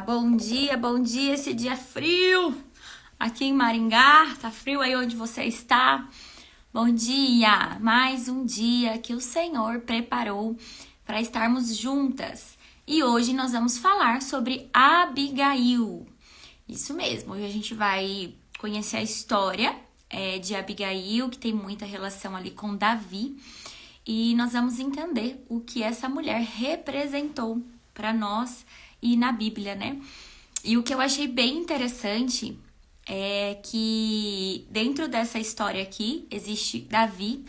bom dia, esse dia frio aqui em Maringá, tá frio aí onde você está? Bom dia, mais um dia que o Senhor preparou para estarmos juntas. E hoje nós vamos falar sobre Abigail. Isso mesmo, hoje a gente vai conhecer a história de Abigail, que tem muita relação ali com Davi. E nós vamos entender o que essa mulher representou para nós e na Bíblia, né? E o que eu achei bem interessante é que dentro dessa história aqui existe Davi,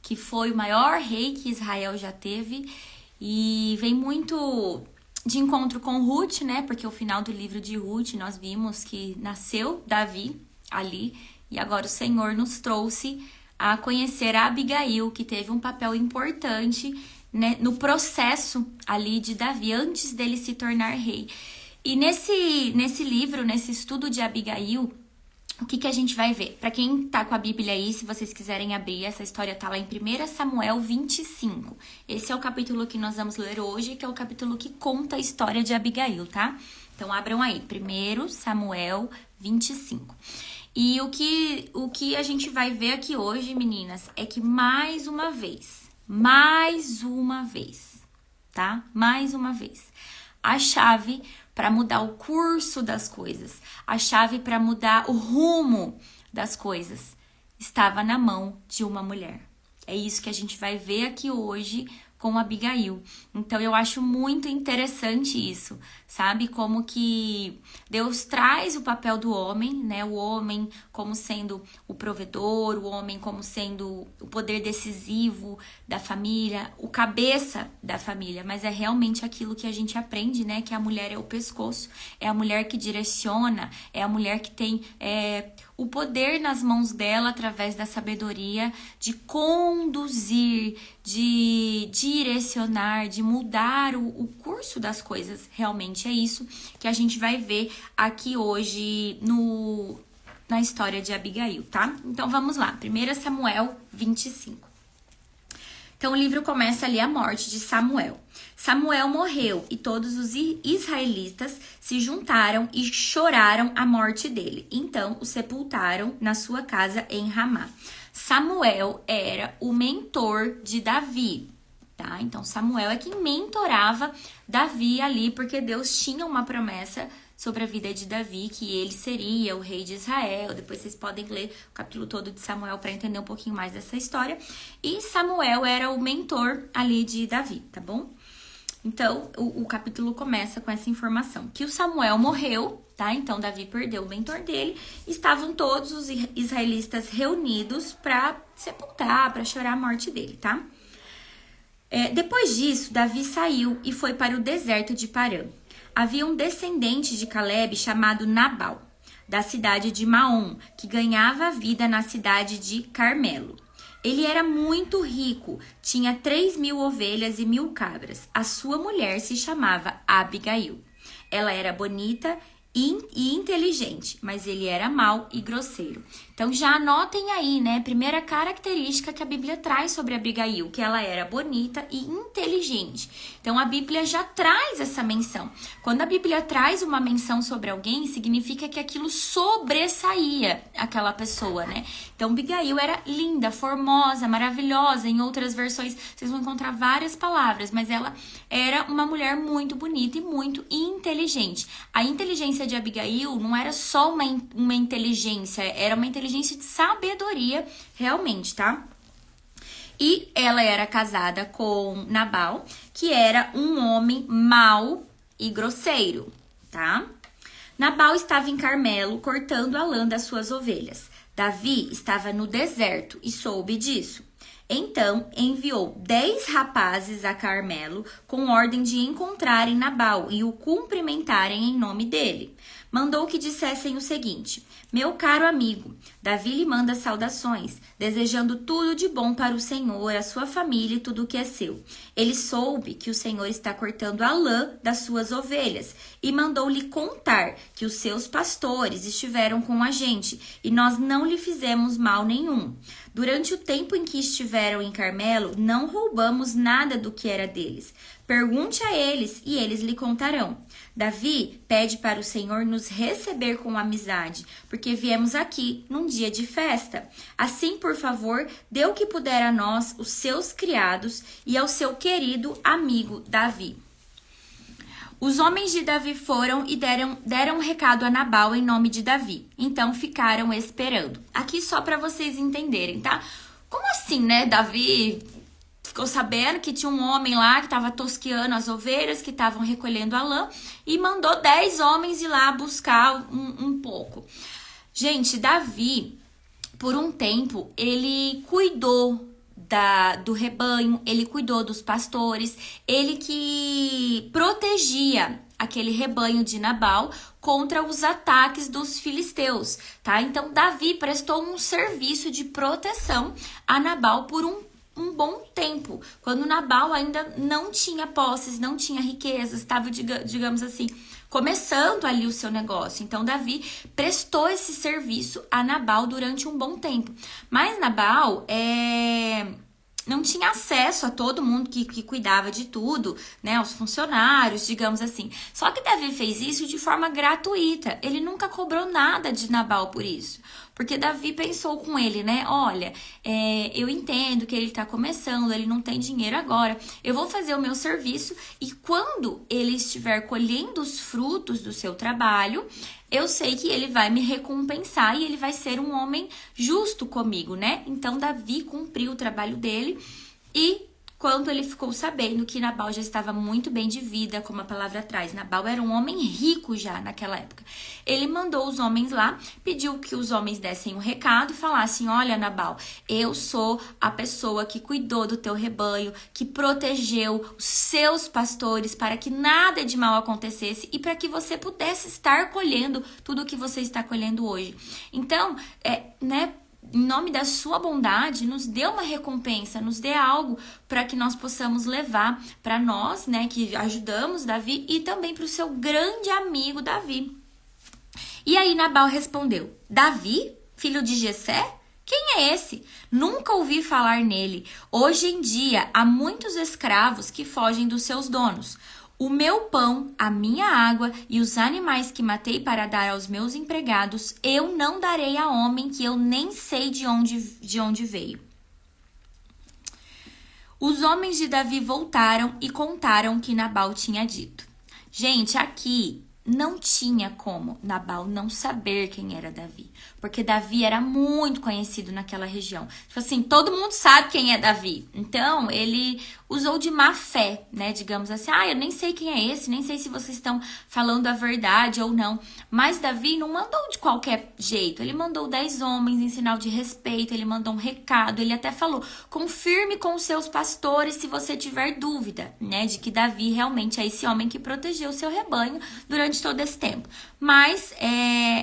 que foi o maior rei que Israel já teve, e vem muito de encontro com Ruth, né? Porque o final do livro de Ruth nós vimos que nasceu Davi ali, e agora o Senhor nos trouxe a conhecer a Abigail, que teve um papel importante, né, no processo ali de Davi, antes dele se tornar rei. E nesse livro, nesse estudo de Abigail, o que a gente vai ver? Para quem tá com a Bíblia aí, se vocês quiserem abrir, essa história tá lá em 1 Samuel 25. Esse é o capítulo que nós vamos ler hoje, que é o capítulo que conta a história de Abigail, tá? Então abram aí, 1 Samuel 25. E o que a gente vai ver aqui hoje, meninas, é que mais uma vez, tá? Mais uma vez, a chave para mudar o curso das coisas, a chave para mudar o rumo das coisas, estava na mão de uma mulher. É isso que a gente vai ver aqui hoje com Abigail. Então eu acho muito interessante isso, sabe? Como que Deus traz o papel do homem, né? O homem como sendo o provedor, o homem como sendo o poder decisivo da família, o cabeça da família, mas é realmente aquilo que a gente aprende, né? Que a mulher é o pescoço, é a mulher que direciona, é a mulher que tem o poder nas mãos dela através da sabedoria de conduzir, de direcionar, de mudar o curso das coisas. Realmente é isso que a gente vai ver aqui hoje na história de Abigail, tá? Então vamos lá, 1 Samuel 25. Então o livro começa ali a morte de Samuel. Samuel morreu e todos os israelitas se juntaram e choraram a morte dele. Então o sepultaram na sua casa em Ramá. Samuel era o mentor de Davi, tá? Então Samuel é quem mentorava Davi ali, porque Deus tinha uma promessa sobre a vida de Davi, que ele seria o rei de Israel. Depois vocês podem ler o capítulo todo de Samuel para entender um pouquinho mais dessa história. E Samuel era o mentor ali de Davi, tá bom? Então, o capítulo começa com essa informação, que o Samuel morreu, tá? Então, Davi perdeu o mentor dele. Estavam todos os israelitas reunidos para sepultar, para chorar a morte dele, tá? Depois disso, Davi saiu e foi para o deserto de Parã. Havia um descendente de Caleb chamado Nabal, da cidade de Maom, que ganhava a vida na cidade de Carmelo. Ele era muito rico, tinha 3.000 ovelhas e 1.000 cabras. A sua mulher se chamava Abigail. Ela era bonita e inteligente, mas ele era mau e grosseiro. Então já anotem aí, né? Primeira característica que a Bíblia traz sobre Abigail, que ela era bonita e inteligente. Então a Bíblia já traz essa menção. Quando a Bíblia traz uma menção sobre alguém, significa que aquilo sobressaía aquela pessoa, né? Então Abigail era linda, formosa, maravilhosa. Em outras versões vocês vão encontrar várias palavras, mas ela era uma mulher muito bonita e muito inteligente. A inteligência de Abigail não era só uma inteligência, era uma inteligência de sabedoria, realmente, tá? E ela era casada com Nabal, que era um homem mau e grosseiro, tá? Nabal estava em Carmelo cortando a lã das suas ovelhas. Davi estava no deserto e soube disso. Então enviou 10 rapazes a Carmelo com ordem de encontrarem Nabal e o cumprimentarem em nome dele. Mandou que dissessem o seguinte: meu caro amigo, Davi lhe manda saudações, desejando tudo de bom para o Senhor, a sua família e tudo o que é seu. Ele soube que o Senhor está cortando a lã das suas ovelhas e mandou-lhe contar que os seus pastores estiveram com a gente e nós não lhe fizemos mal nenhum. Durante o tempo em que estiveram em Carmelo, não roubamos nada do que era deles. Pergunte a eles e eles lhe contarão. Davi pede para o Senhor nos receber com amizade, porque viemos aqui num dia de festa. Assim, por favor, dê o que puder a nós, os seus criados, e ao seu querido amigo Davi. Os homens de Davi foram e deram um recado a Nabal em nome de Davi. Então ficaram esperando. Aqui só para vocês entenderem, tá? Como assim, né? Davi ficou sabendo que tinha um homem lá que estava tosqueando as ovelhas, que estavam recolhendo a lã, e mandou 10 homens ir lá buscar um pouco. Gente, Davi, por um tempo, ele cuidou do rebanho, ele cuidou dos pastores, ele que protegia aquele rebanho de Nabal contra os ataques dos filisteus, tá? Então, Davi prestou um serviço de proteção a Nabal por um bom tempo, quando Nabal ainda não tinha posses, não tinha riquezas, estava, digamos assim, começando ali o seu negócio. Então, Davi prestou esse serviço a Nabal durante um bom tempo. Mas Nabal não tinha acesso a todo mundo que cuidava de tudo, né? Aos funcionários, digamos assim. Só que Davi fez isso de forma gratuita. Ele nunca cobrou nada de Nabal por isso. Porque Davi pensou com ele, né? Olha, eu entendo que ele tá começando, ele não tem dinheiro agora. Eu vou fazer o meu serviço e quando ele estiver colhendo os frutos do seu trabalho, eu sei que ele vai me recompensar e ele vai ser um homem justo comigo, né? Então, Davi cumpriu o trabalho dele e quando ele ficou sabendo que Nabal já estava muito bem de vida, como a palavra traz, Nabal era um homem rico já naquela época. Ele mandou os homens lá, pediu que os homens dessem um recado e falassem: olha, Nabal, eu sou a pessoa que cuidou do teu rebanho, que protegeu os seus pastores para que nada de mal acontecesse e para que você pudesse estar colhendo tudo o que você está colhendo hoje. Então, em nome da sua bondade, nos dê uma recompensa, nos dê algo para que nós possamos levar para nós, né, que ajudamos Davi e também para o seu grande amigo Davi. E aí Nabal respondeu: Davi, filho de Jessé? Quem é esse? Nunca ouvi falar nele. Hoje em dia há muitos escravos que fogem dos seus donos. O meu pão, a minha água e os animais que matei para dar aos meus empregados, eu não darei a homem que eu nem sei de onde veio. Os homens de Davi voltaram e contaram o que Nabal tinha dito. Gente, aqui não tinha como Nabal não saber quem era Davi, porque Davi era muito conhecido naquela região. Tipo assim, todo mundo sabe quem é Davi. Então, ele usou de má fé, né? Digamos assim, eu nem sei quem é esse, nem sei se vocês estão falando a verdade ou não. Mas Davi não mandou de qualquer jeito. Ele mandou 10 homens em sinal de respeito, ele mandou um recado, ele até falou: confirme com os seus pastores se você tiver dúvida, né? De que Davi realmente é esse homem que protegeu o seu rebanho durante todo esse tempo. Mas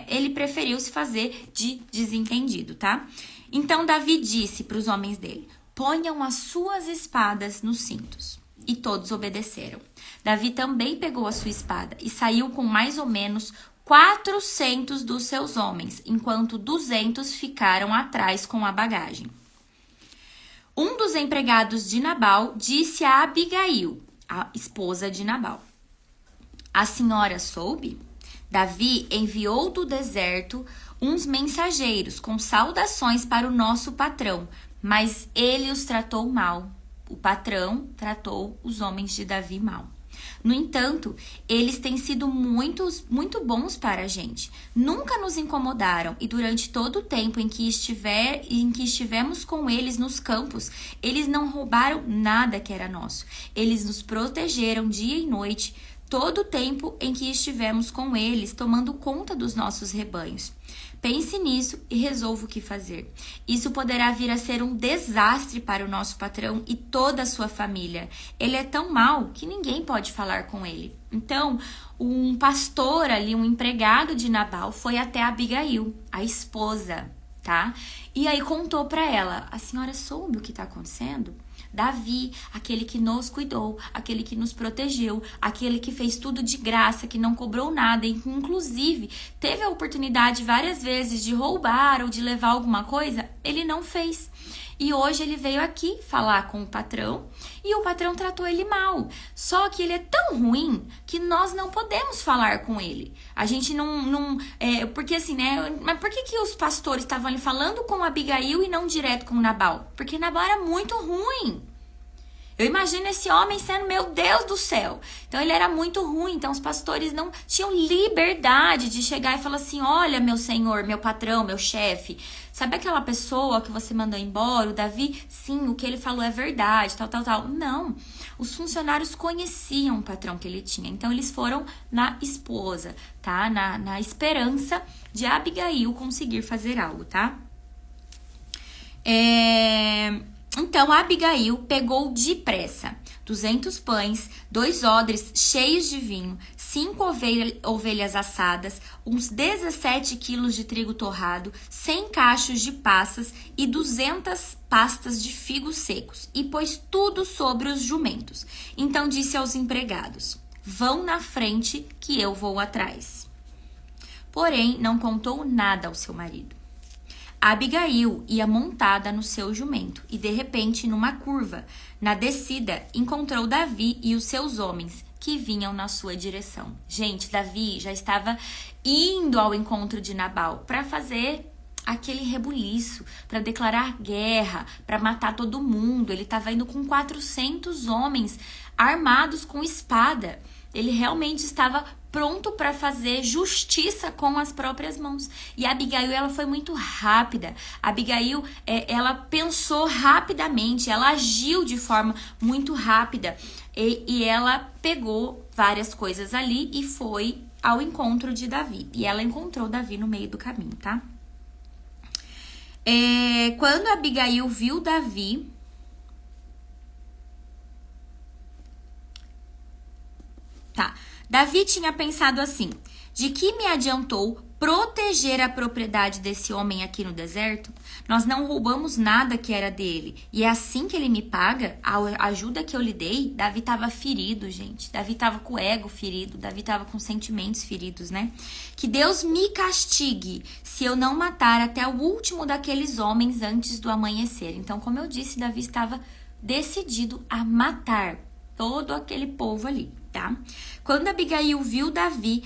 ele preferiu se fazer de desentendido, tá? Então Davi disse para os homens dele: ponham as suas espadas nos cintos. E todos obedeceram. Davi também pegou a sua espada e saiu com mais ou menos 400 dos seus homens, enquanto 200 ficaram atrás com a bagagem. Um dos empregados de Nabal disse a Abigail, a esposa de Nabal: a senhora soube? Davi enviou do deserto uns mensageiros com saudações para o nosso patrão, mas ele os tratou mal. O patrão tratou os homens de Davi mal. No entanto, eles têm sido muito bons para a gente. Nunca nos incomodaram e durante todo o tempo em que estivemos com eles nos campos, eles não roubaram nada que era nosso. Eles nos protegeram dia e noite, todo o tempo em que estivemos com eles, tomando conta dos nossos rebanhos. Pense nisso e resolva o que fazer. Isso poderá vir a ser um desastre para o nosso patrão e toda a sua família. Ele é tão mau que ninguém pode falar com ele. Então, um pastor ali, um empregado de Nabal, foi até Abigail, a esposa, tá? E aí contou para ela: a senhora soube o que está acontecendo? Davi, aquele que nos cuidou, aquele que nos protegeu, aquele que fez tudo de graça, que não cobrou nada, inclusive teve a oportunidade várias vezes de roubar ou de levar alguma coisa, ele não fez. E hoje ele veio aqui falar com o patrão e o patrão tratou ele mal. Só que ele é tão ruim que nós não podemos falar com ele. A gente porque assim, né? Mas por que os pastores estavam ali falando com Abigail e não direto com Nabal? Porque Nabal era muito ruim. Eu imagino esse homem sendo, meu Deus do céu. Então ele era muito ruim. Então os pastores não tinham liberdade de chegar e falar assim: olha, meu senhor, meu patrão, meu chefe, sabe aquela pessoa que você mandou embora, o Davi? Sim, o que ele falou é verdade, tal. Não. Os funcionários conheciam o patrão que ele tinha. Então eles foram na esposa, tá? Na esperança de Abigail conseguir fazer algo, tá? Então, Abigail pegou depressa 200 pães, 2 odres cheios de vinho, 5 ovelhas assadas, uns 17 quilos de trigo torrado, 100 cachos de passas e 200 pastas de figos secos, e pôs tudo sobre os jumentos. Então disse aos empregados: vão na frente que eu vou atrás. Porém, não contou nada ao seu marido. Abigail ia montada no seu jumento e, de repente, numa curva, na descida, encontrou Davi e os seus homens, que vinham na sua direção. Gente, Davi já estava indo ao encontro de Nabal para fazer aquele rebuliço, para declarar guerra, para matar todo mundo. Ele estava indo com 400 homens armados com espada. Ele realmente estava pronto para fazer justiça com as próprias mãos. E a Abigail, ela foi muito rápida. A Abigail, ela pensou rapidamente, ela agiu de forma muito rápida. E ela pegou várias coisas ali e foi ao encontro de Davi. E ela encontrou Davi no meio do caminho, tá? Quando a Abigail viu Davi... Tá. Davi tinha pensado assim: de que me adiantou proteger a propriedade desse homem aqui no deserto? Nós não roubamos nada que era dele. E é assim que ele me paga a ajuda que eu lhe dei? Davi estava ferido, gente. Davi estava com o ego ferido. Davi estava com sentimentos feridos, né? Que Deus me castigue se eu não matar até o último daqueles homens antes do amanhecer. Então, como eu disse, Davi estava decidido a matar todo aquele povo ali, tá? Quando Abigail viu Davi,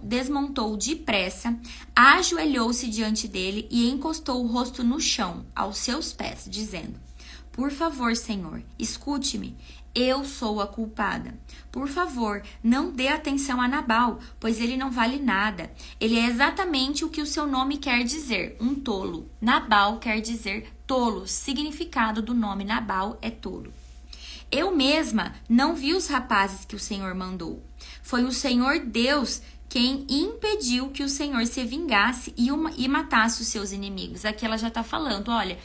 desmontou depressa, ajoelhou-se diante dele e encostou o rosto no chão, aos seus pés, dizendo: por favor, Senhor, escute-me, eu sou a culpada. Por favor, não dê atenção a Nabal, pois ele não vale nada. Ele é exatamente o que o seu nome quer dizer, um tolo. Nabal quer dizer tolo, significado do nome Nabal é tolo. Eu mesma não vi os rapazes que o Senhor mandou. Foi o Senhor Deus quem impediu que o Senhor se vingasse e matasse os seus inimigos. Aqui ela já está falando, olha,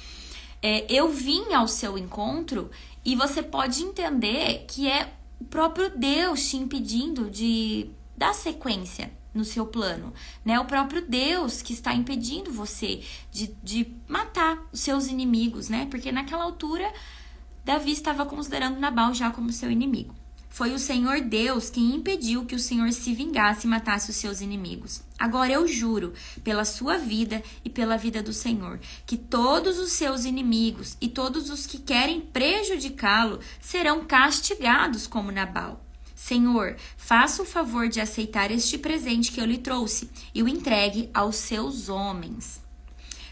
eu vim ao seu encontro e você pode entender que é o próprio Deus te impedindo de dar sequência no seu plano, né? O próprio Deus que está impedindo você de matar os seus inimigos, né? Porque naquela altura Davi estava considerando Nabal já como seu inimigo. Foi o Senhor Deus quem impediu que o Senhor se vingasse e matasse os seus inimigos. Agora eu juro, pela sua vida e pela vida do Senhor, que todos os seus inimigos e todos os que querem prejudicá-lo serão castigados como Nabal. Senhor, faça o favor de aceitar este presente que eu lhe trouxe e o entregue aos seus homens.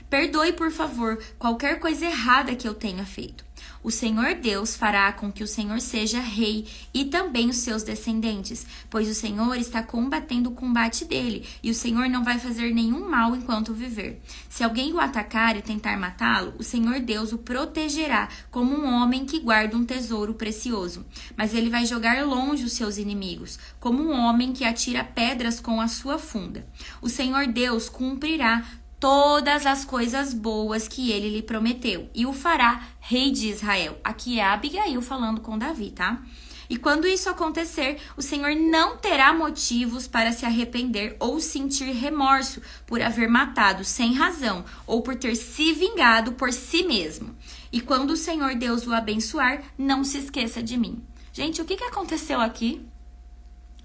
Perdoe, por favor, qualquer coisa errada que eu tenha feito. O Senhor Deus fará com que o Senhor seja rei e também os seus descendentes, pois o Senhor está combatendo o combate dele e o Senhor não vai fazer nenhum mal enquanto viver. Se alguém o atacar e tentar matá-lo, o Senhor Deus o protegerá como um homem que guarda um tesouro precioso. Mas ele vai jogar longe os seus inimigos, como um homem que atira pedras com a sua funda. O Senhor Deus cumprirá todas as coisas boas que ele lhe prometeu, e o fará rei de Israel. Aqui é Abigail falando com Davi, tá? E quando isso acontecer, o Senhor não terá motivos para se arrepender ou sentir remorso por haver matado sem razão ou por ter se vingado por si mesmo. E quando o Senhor Deus o abençoar, não se esqueça de mim. Gente, o que aconteceu aqui?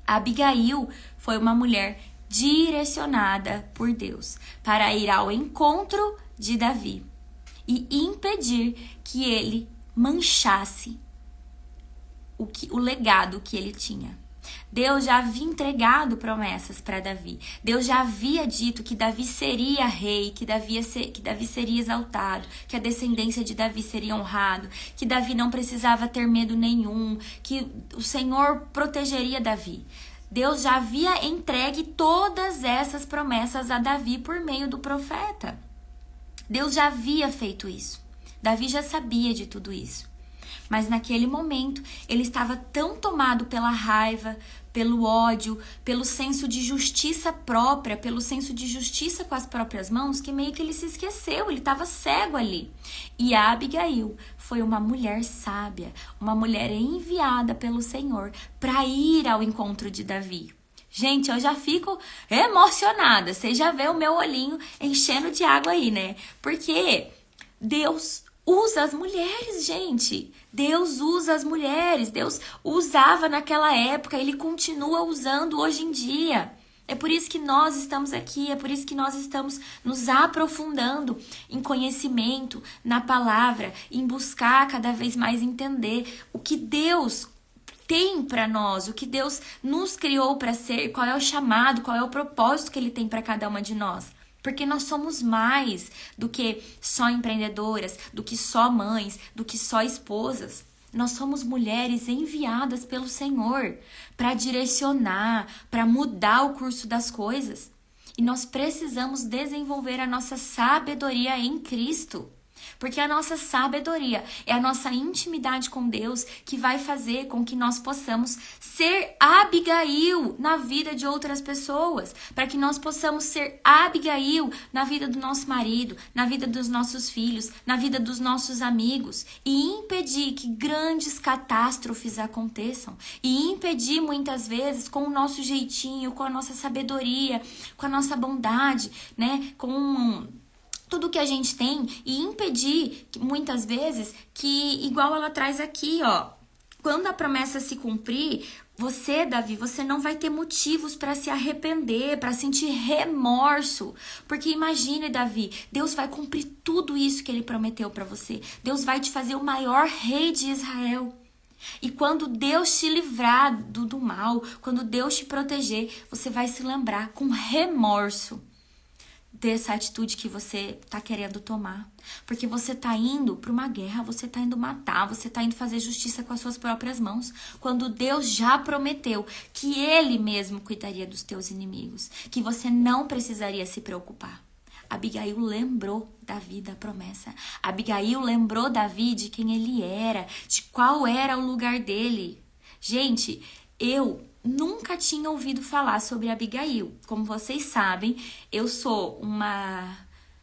Abigail foi uma mulher direcionada por Deus para ir ao encontro de Davi. e impedir que ele manchasse o legado que ele tinha. Deus já havia entregado promessas para Davi. Deus já havia dito que Davi seria rei, que Davi seria exaltado, que a descendência de Davi seria honrado, que Davi não precisava ter medo nenhum, que o Senhor protegeria Davi. Deus já havia entregue todas essas promessas a Davi por meio do profeta. Deus já havia feito isso. Davi já sabia de tudo isso. Mas naquele momento, ele estava tão tomado pela raiva, pelo ódio, pelo senso de justiça própria, pelo senso de justiça com as próprias mãos, que meio que ele se esqueceu, ele estava cego ali. E a Abigail foi uma mulher sábia, uma mulher enviada pelo Senhor para ir ao encontro de Davi. Gente, eu já fico emocionada, você já vê o meu olhinho enchendo de água aí, né? Porque Deus usa as mulheres, gente. Deus usa as mulheres. Deus usava naquela época, ele continua usando hoje em dia. É por isso que nós estamos aqui, é por isso que nós estamos nos aprofundando em conhecimento, na palavra, em buscar cada vez mais entender o que Deus tem para nós, o que Deus nos criou para ser, qual é o chamado, qual é o propósito que ele tem para cada uma de nós. Porque nós somos mais do que só empreendedoras, do que só mães, do que só esposas. Nós somos mulheres enviadas pelo Senhor para direcionar, para mudar o curso das coisas. E nós precisamos desenvolver a nossa sabedoria em Cristo. Porque a nossa sabedoria é a nossa intimidade com Deus que vai fazer com que nós possamos ser Abigail na vida de outras pessoas. Para que nós possamos ser Abigail na vida do nosso marido, na vida dos nossos filhos, na vida dos nossos amigos. E impedir que grandes catástrofes aconteçam. E impedir muitas vezes com o nosso jeitinho, com a nossa sabedoria, com a nossa bondade, né? Com tudo que a gente tem e impedir, muitas vezes, que, igual ela traz aqui, ó, quando a promessa se cumprir, você, Davi, você não vai ter motivos para se arrepender, para sentir remorso, porque imagine, Davi, Deus vai cumprir tudo isso que ele prometeu para você. Deus vai te fazer o maior rei de Israel. E quando Deus te livrar do mal, quando Deus te proteger, você vai se lembrar com remorso dessa atitude que você tá querendo tomar. Porque você tá indo para uma guerra, você tá indo matar, você tá indo fazer justiça com as suas próprias mãos. Quando Deus já prometeu que Ele mesmo cuidaria dos teus inimigos, que você não precisaria se preocupar. Abigail lembrou Davi da promessa. Abigail lembrou Davi de quem ele era, de qual era o lugar dele. Gente, eu nunca tinha ouvido falar sobre Abigail. Como vocês sabem, eu sou uma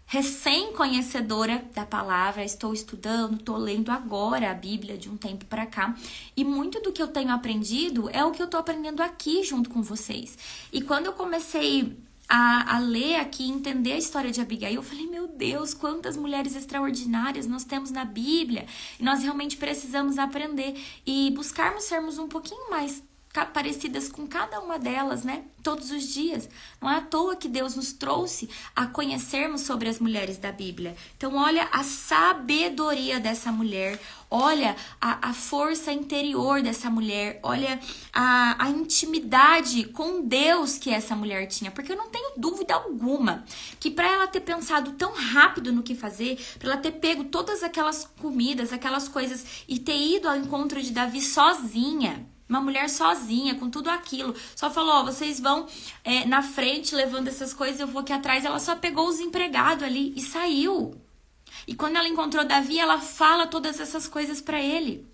recém-conhecedora da palavra, estou estudando, estou lendo agora a Bíblia de um tempo para cá. E muito do que eu tenho aprendido é o que eu estou aprendendo aqui junto com vocês. E quando eu comecei a ler aqui, entender a história de Abigail, eu falei, meu Deus, quantas mulheres extraordinárias nós temos na Bíblia. E nós realmente precisamos aprender e buscarmos sermos um pouquinho mais parecidas com cada uma delas, né? Todos os dias. Não é à toa que Deus nos trouxe a conhecermos sobre as mulheres da Bíblia. Então, olha a sabedoria dessa mulher, olha a força interior dessa mulher, olha a intimidade com Deus que essa mulher tinha. Porque eu não tenho dúvida alguma que para ela ter pensado tão rápido no que fazer, para ela ter pego todas aquelas comidas, aquelas coisas e ter ido ao encontro de Davi sozinha, uma mulher sozinha, com tudo aquilo. Só falou, ó, vocês vão na frente levando essas coisas, eu vou aqui atrás. Ela só pegou os empregados ali e saiu. E quando ela encontrou Davi, ela fala todas essas coisas para ele.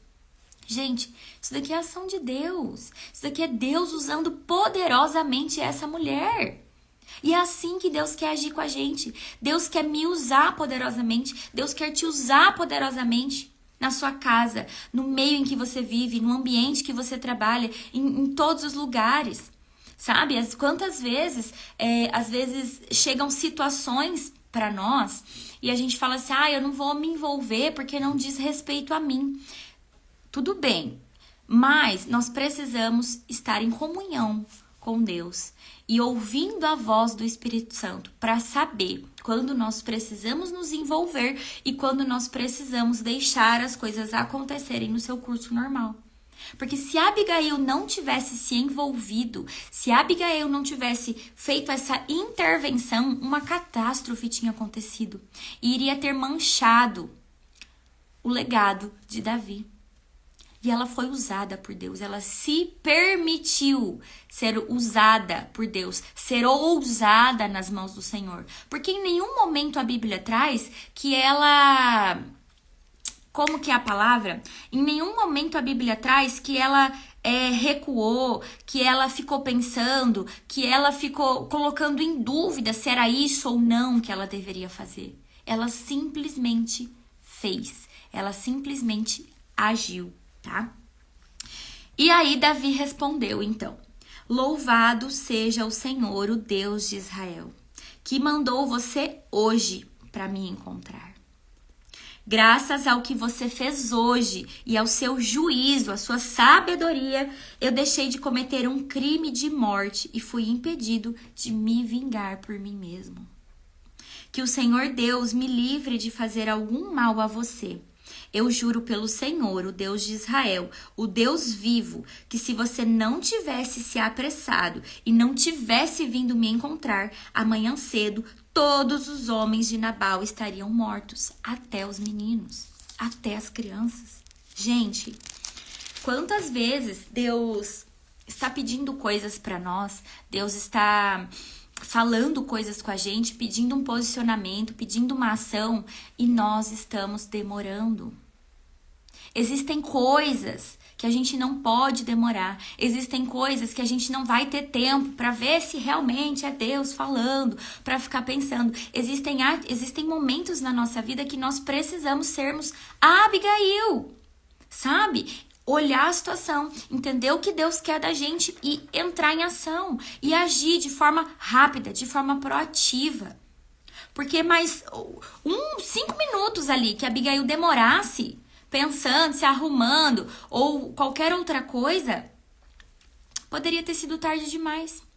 Gente, isso daqui é ação de Deus. Isso daqui é Deus usando poderosamente essa mulher. E é assim que Deus quer agir com a gente. Deus quer me usar poderosamente. Deus quer te usar poderosamente. Na sua casa, no meio em que você vive, no ambiente que você trabalha, em todos os lugares, sabe? Quantas vezes, às vezes chegam situações para nós e a gente fala assim, eu não vou me envolver porque não diz respeito a mim. Tudo bem, mas nós precisamos estar em comunhão com Deus e ouvindo a voz do Espírito Santo para saber quando nós precisamos nos envolver e quando nós precisamos deixar as coisas acontecerem no seu curso normal. Porque se Abigail não tivesse se envolvido, se Abigail não tivesse feito essa intervenção, uma catástrofe tinha acontecido e iria ter manchado o legado de Davi. E ela foi usada por Deus, ela se permitiu ser usada por Deus, ser ousada nas mãos do Senhor. Porque em nenhum momento a Bíblia traz que ela... Como que é a palavra? Em nenhum momento a Bíblia traz que ela recuou, que ela ficou pensando, que ela ficou colocando em dúvida se era isso ou não que ela deveria fazer. Ela simplesmente fez, ela simplesmente agiu. Tá? E aí Davi respondeu então: louvado seja o Senhor, o Deus de Israel, que mandou você hoje para me encontrar. Graças ao que você fez hoje e ao seu juízo, à sua sabedoria, eu deixei de cometer um crime de morte e fui impedido de me vingar por mim mesmo. Que o Senhor Deus me livre de fazer algum mal a você. Eu juro pelo Senhor, o Deus de Israel, o Deus vivo, que se você não tivesse se apressado e não tivesse vindo me encontrar, amanhã cedo, todos os homens de Nabal estariam mortos, até os meninos, até as crianças. Gente, quantas vezes Deus está pedindo coisas para nós, Deus está falando coisas com a gente, pedindo um posicionamento, pedindo uma ação e nós estamos demorando. Existem coisas que a gente não pode demorar. Existem coisas que a gente não vai ter tempo para ver se realmente é Deus falando, para ficar pensando. Existem momentos na nossa vida que nós precisamos sermos a Abigail, sabe? Olhar a situação, entender o que Deus quer da gente e entrar em ação e agir de forma rápida, de forma proativa. Porque mais 5 minutos ali que a Abigail demorasse pensando, se arrumando ou qualquer outra coisa, poderia ter sido tarde demais.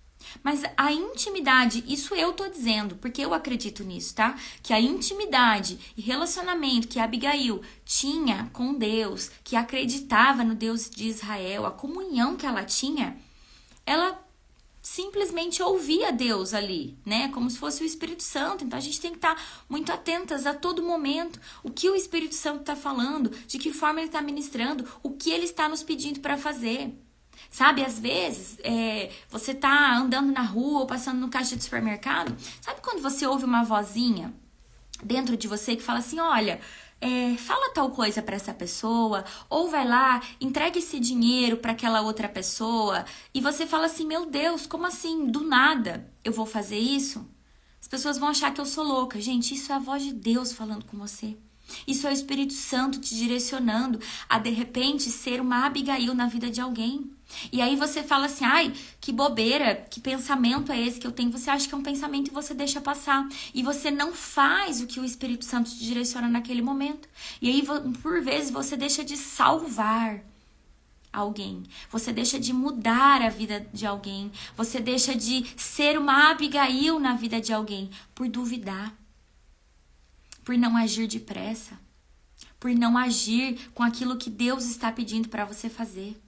Mas a intimidade, isso eu tô dizendo, porque eu acredito nisso, tá? Que a intimidade e relacionamento que a Abigail tinha com Deus, que acreditava no Deus de Israel, a comunhão que ela tinha, ela simplesmente ouvia Deus ali, né? Como se fosse o Espírito Santo. Então a gente tem que estar muito atentas a todo momento. O que o Espírito Santo está falando, de que forma ele está ministrando, o que ele está nos pedindo para fazer. Sabe, às vezes, você tá andando na rua ou passando no caixa de supermercado. Sabe quando você ouve uma vozinha dentro de você que fala assim, olha, fala tal coisa para essa pessoa, ou vai lá, entrega esse dinheiro para aquela outra pessoa, e você fala assim, meu Deus, como assim, do nada eu vou fazer isso? As pessoas vão achar que eu sou louca. Gente, isso é a voz de Deus falando com você. Isso é o Espírito Santo te direcionando a, de repente, ser uma Abigail na vida de alguém. E aí você fala assim, ai, que bobeira, que pensamento é esse que eu tenho? Você acha que é um pensamento e você deixa passar. E você não faz o que o Espírito Santo te direciona naquele momento. E aí, por vezes, você deixa de salvar alguém. Você deixa de mudar a vida de alguém. Você deixa de ser uma Abigail na vida de alguém por duvidar. Por não agir depressa. Por não agir com aquilo que Deus está pedindo para você fazer.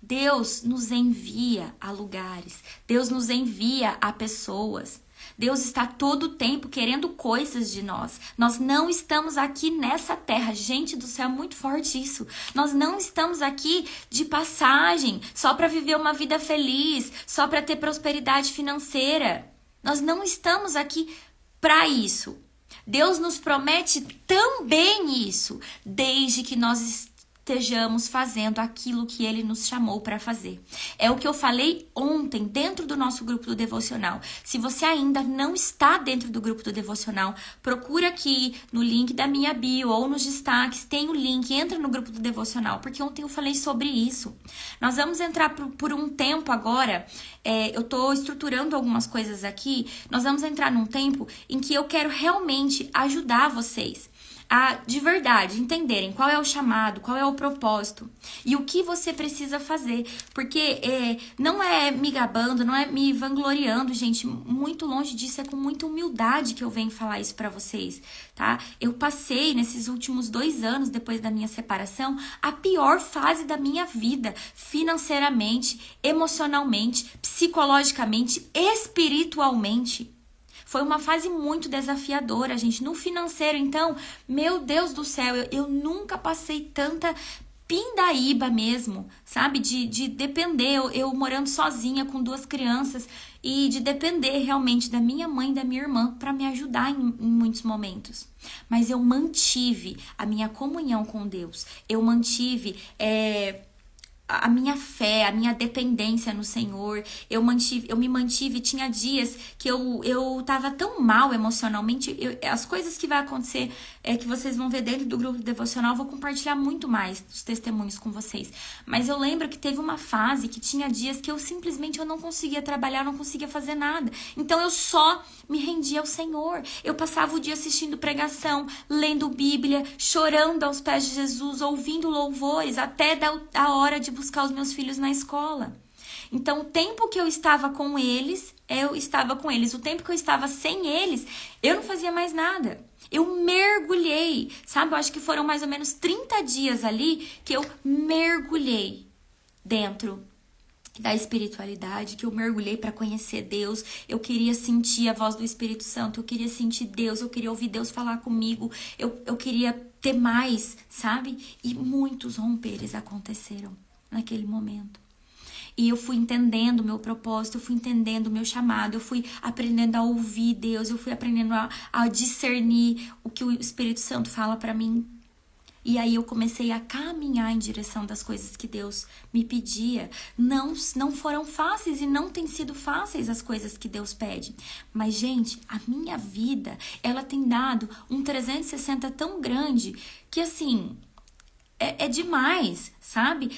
Deus nos envia a lugares, Deus nos envia a pessoas. Deus está todo o tempo querendo coisas de nós. Nós não estamos aqui nessa terra. Gente do céu, é muito forte isso. Nós não estamos aqui de passagem, só para viver uma vida feliz, só para ter prosperidade financeira. Nós não estamos aqui para isso. Deus nos promete também isso, desde que nós estejamos fazendo aquilo que Ele nos chamou para fazer. É o que eu falei ontem dentro do nosso grupo do devocional. Se você ainda não está dentro do grupo do devocional, procura aqui no link da minha bio ou nos destaques, tem o link, entra no grupo do devocional, porque ontem eu falei sobre isso. Nós vamos entrar por um tempo agora, eu estou estruturando algumas coisas aqui, nós vamos entrar num tempo em que eu quero realmente ajudar vocês a, de verdade, entenderem qual é o chamado, qual é o propósito e o que você precisa fazer. Porque não é me gabando, não é me vangloriando, gente. Muito longe disso, é com muita humildade que eu venho falar isso pra vocês, tá? Eu passei, nesses últimos 2 anos, depois da minha separação, a pior fase da minha vida, financeiramente, emocionalmente, psicologicamente, espiritualmente. Foi uma fase muito desafiadora, gente. No financeiro, então, meu Deus do céu, eu nunca passei tanta pindaíba mesmo, sabe? De depender, eu morando sozinha com 2 crianças e de depender realmente da minha mãe e da minha irmã para me ajudar em muitos momentos. Mas eu mantive a minha comunhão com Deus, eu mantive a minha fé, a minha dependência no Senhor, eu me mantive, tinha dias que eu tava tão mal emocionalmente, as coisas que vai acontecer, que vocês vão ver dentro do grupo devocional, eu vou compartilhar muito mais dos testemunhos com vocês, mas eu lembro que teve uma fase que tinha dias que eu simplesmente não conseguia trabalhar, não conseguia fazer nada, então eu só me rendia ao Senhor, eu passava o dia assistindo pregação, lendo Bíblia, chorando aos pés de Jesus, ouvindo louvores, até a hora de buscar os meus filhos na escola. Então, o tempo que eu estava com eles, eu estava com eles. O tempo que eu estava sem eles, eu não fazia mais nada. Eu mergulhei, sabe? Eu acho que foram mais ou menos 30 dias ali que eu mergulhei dentro da espiritualidade, que eu mergulhei para conhecer Deus. Eu queria sentir a voz do Espírito Santo, eu queria sentir Deus, eu queria ouvir Deus falar comigo, eu queria ter mais, sabe? E muitos romperes aconteceram naquele momento. E eu fui entendendo o meu propósito, eu fui entendendo o meu chamado, eu fui aprendendo a ouvir Deus, eu fui aprendendo a discernir o que o Espírito Santo fala para mim. E aí eu comecei a caminhar em direção das coisas que Deus me pedia. Não foram fáceis e não tem sido fáceis as coisas que Deus pede. Mas, gente, a minha vida, ela tem dado um 360 tão grande que, assim, é demais, sabe?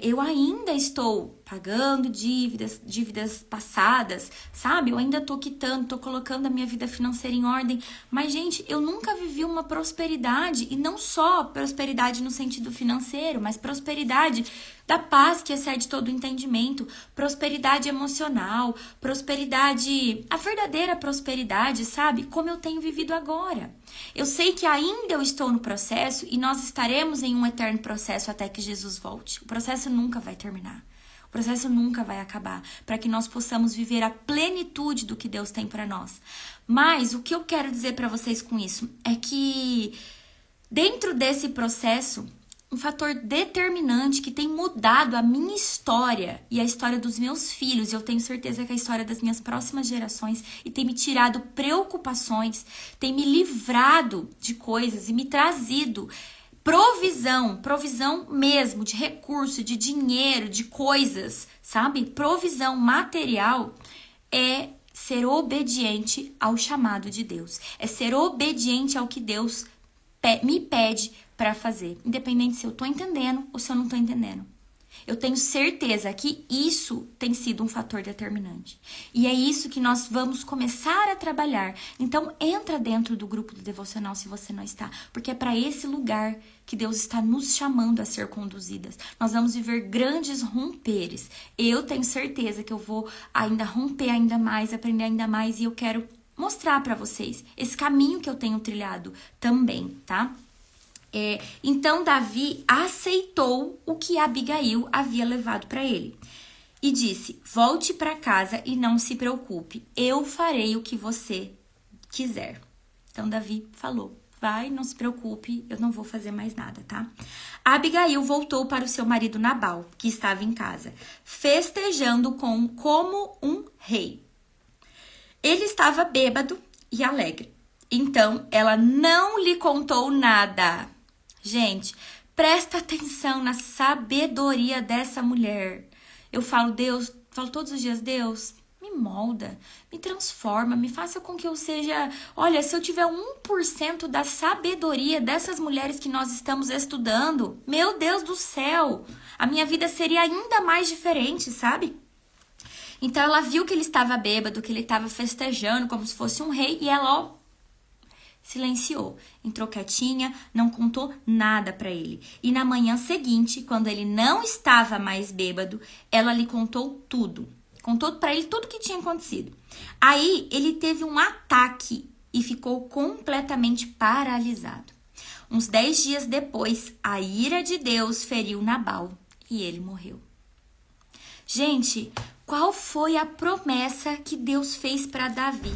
Eu ainda estou pagando dívidas passadas, sabe? Eu ainda tô quitando, tô colocando a minha vida financeira em ordem. Mas, gente, eu nunca vivi uma prosperidade, e não só prosperidade no sentido financeiro, mas prosperidade da paz que excede todo o entendimento, prosperidade emocional, prosperidade, a verdadeira prosperidade, sabe? Como eu tenho vivido agora. Eu sei que ainda eu estou no processo e nós estaremos em um eterno processo até que Jesus volte. O processo nunca vai terminar. O processo nunca vai acabar, para que nós possamos viver a plenitude do que Deus tem para nós. Mas o que eu quero dizer para vocês com isso é que dentro desse processo, um fator determinante que tem mudado a minha história e a história dos meus filhos, eu tenho certeza que a história das minhas próximas gerações, e tem me tirado preocupações, tem me livrado de coisas e me trazido provisão mesmo, de recurso, de dinheiro, de coisas, sabe? Provisão material é ser obediente ao chamado de Deus. É ser obediente ao que Deus me pede para fazer. Independente se eu tô entendendo ou se eu não tô entendendo. Eu tenho certeza que isso tem sido um fator determinante. E é isso que nós vamos começar a trabalhar. Então, entra dentro do grupo do devocional se você não está. Porque é para esse lugar que Deus está nos chamando a ser conduzidas. Nós vamos viver grandes romperes. Eu tenho certeza que eu vou ainda romper ainda mais, aprender ainda mais. E eu quero mostrar para vocês esse caminho que eu tenho trilhado também, tá? Então Davi aceitou o que Abigail havia levado para ele e disse: volte para casa e não se preocupe, eu farei o que você quiser. Então Davi falou: vai, não se preocupe, eu não vou fazer mais nada, tá? Abigail voltou para o seu marido Nabal, que estava em casa, festejando como um rei. Ele estava bêbado e alegre, então ela não lhe contou nada. Gente, presta atenção na sabedoria dessa mulher. Eu falo, Deus, falo todos os dias, Deus, me molda, me transforma, me faça com que eu seja... Olha, se eu tiver 1% da sabedoria dessas mulheres que nós estamos estudando, meu Deus do céu, a minha vida seria ainda mais diferente, sabe? Então ela viu que ele estava bêbado, que ele estava festejando como se fosse um rei, e ela, ó, silenciou, entrou quietinha, não contou nada para ele. E na manhã seguinte, quando ele não estava mais bêbado, ela lhe contou tudo. Contou para ele tudo que tinha acontecido. Aí ele teve um ataque e ficou completamente paralisado. Uns 10 dias depois, a ira de Deus feriu Nabal e ele morreu. Gente, qual foi a promessa que Deus fez para Davi?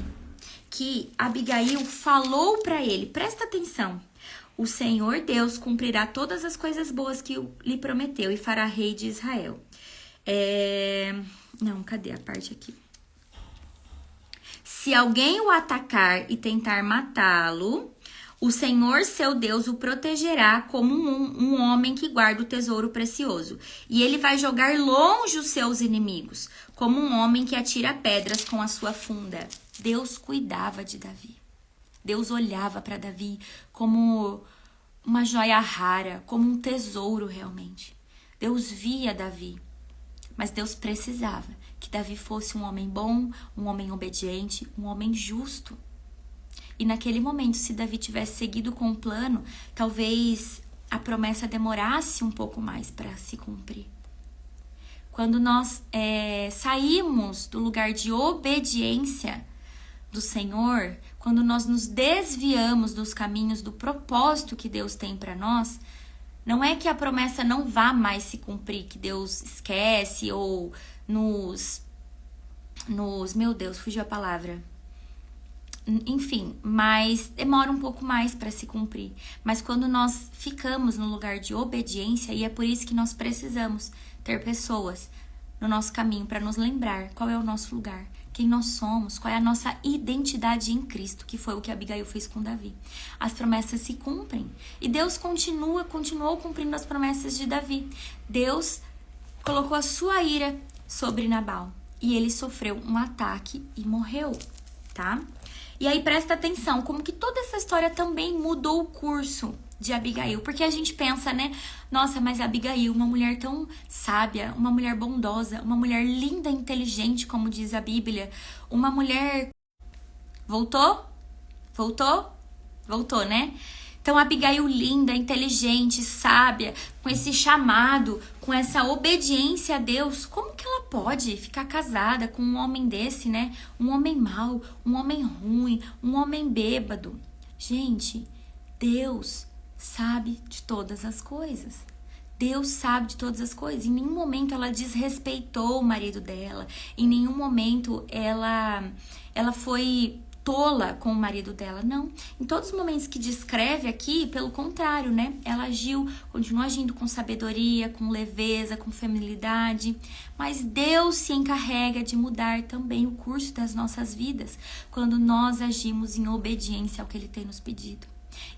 Que Abigail falou para ele, presta atenção. O Senhor Deus cumprirá todas as coisas boas que lhe prometeu e fará rei de Israel. Não, cadê a parte aqui? Se alguém o atacar e tentar matá-lo, o Senhor, seu Deus, o protegerá como um homem que guarda o tesouro precioso. E ele vai jogar longe os seus inimigos, como um homem que atira pedras com a sua funda. Deus cuidava de Davi. Deus olhava para Davi como uma joia rara, como um tesouro realmente. Deus via Davi, mas Deus precisava que Davi fosse um homem bom, um homem obediente, um homem justo. E naquele momento, se Davi tivesse seguido com o plano, talvez a promessa demorasse um pouco mais para se cumprir. Quando nós saímos do lugar de obediência do Senhor, quando nós nos desviamos dos caminhos do propósito que Deus tem para nós, não é que a promessa não vá mais se cumprir, que Deus esquece ou meu Deus, fugiu a palavra. Enfim, mas demora um pouco mais para se cumprir. Mas quando nós ficamos no lugar de obediência, e é por isso que nós precisamos ter pessoas no nosso caminho para nos lembrar qual é o nosso lugar, quem nós somos, qual é a nossa identidade em Cristo, que foi o que Abigail fez com Davi. As promessas se cumprem e Deus continuou cumprindo as promessas de Davi. Deus colocou a sua ira sobre Nabal e ele sofreu um ataque e morreu, tá? E aí presta atenção, como que toda essa história também mudou o curso de Abigail. Porque a gente pensa, né? Nossa, mas Abigail, uma mulher tão sábia, uma mulher bondosa, uma mulher linda, inteligente, como diz a Bíblia. Uma mulher... Voltou? Voltou, né? Então, Abigail linda, inteligente, sábia, com esse chamado, com essa obediência a Deus, como que ela pode ficar casada com um homem desse, né? Um homem mau, um homem ruim, um homem bêbado. Gente, Deus sabe de todas as coisas. Deus sabe de todas as coisas. Em nenhum momento ela desrespeitou o marido dela. Em nenhum momento ela foi tola com o marido dela, não. Em todos os momentos que descreve aqui, pelo contrário, né? Ela continuou agindo com sabedoria, com leveza, com feminilidade. Mas Deus se encarrega de mudar também o curso das nossas vidas quando nós agimos em obediência ao que Ele tem nos pedido.